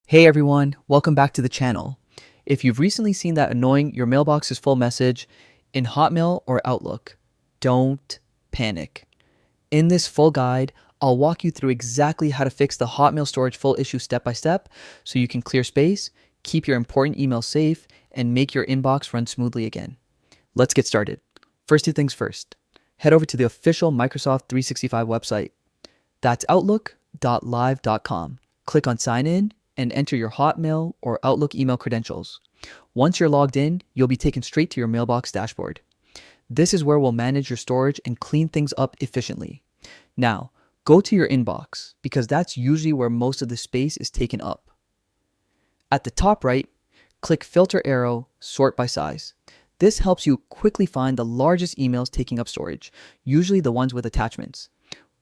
Hey everyone, welcome back to the channel. If you've recently seen that annoying "your mailbox is full" message in Hotmail or Outlook, don't panic. In this full guide, I'll walk you through exactly how to fix the Hotmail storage full issue step by step so you can clear space, keep your important emails safe, and make your inbox run smoothly again. Let's get started. First two things first. Head over to the official Microsoft 365 website. That's outlook.live.com. Click on sign in and enter your Hotmail or Outlook email credentials. Once you're logged in, you'll be taken straight to your mailbox dashboard. This is where we'll manage your storage and clean things up efficiently. Now, go to your inbox because that's usually where most of the space is taken up. At the top right, click filter arrow, sort by size. This helps you quickly find the largest emails taking up storage, usually the ones with attachments.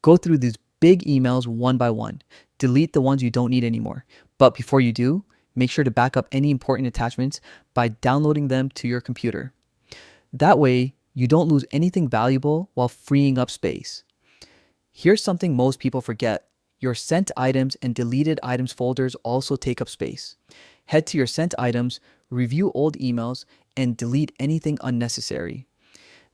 Go through these big emails one by one. Delete the ones you don't need anymore. But before you do, make sure to back up any important attachments by downloading them to your computer. That way, you don't lose anything valuable while freeing up space. Here's something most people forget. Your sent items and deleted items folders also take up space. Head to your sent items, review old emails, and delete anything unnecessary.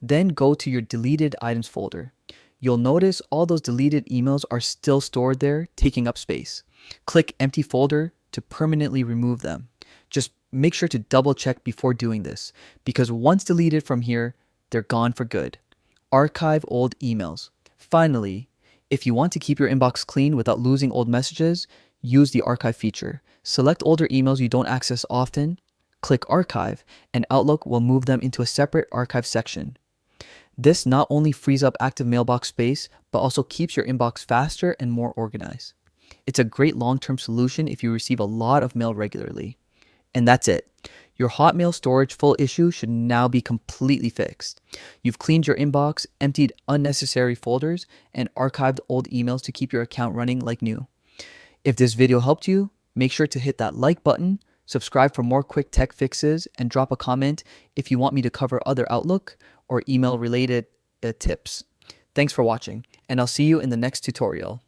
Then go to your deleted items folder. You'll notice all those deleted emails are still stored there, taking up space. Click Empty Folder to permanently remove them. Just make sure to double check before doing this, because once deleted from here, they're gone for good. Archive old emails. Finally, if you want to keep your inbox clean without losing old messages, use the archive feature. Select older emails you don't access often, click Archive, and Outlook will move them into a separate archive section. This not only frees up active mailbox space, but also keeps your inbox faster and more organized. It's a great long-term solution if you receive a lot of mail regularly. And that's it. Your Hotmail storage full issue should now be completely fixed. You've cleaned your inbox, emptied unnecessary folders, and archived old emails to keep your account running like new. If this video helped you, make sure to hit that like button, subscribe for more quick tech fixes, and drop a comment if you want me to cover other Outlook or email related tips. Thanks for watching, and I'll see you in the next tutorial.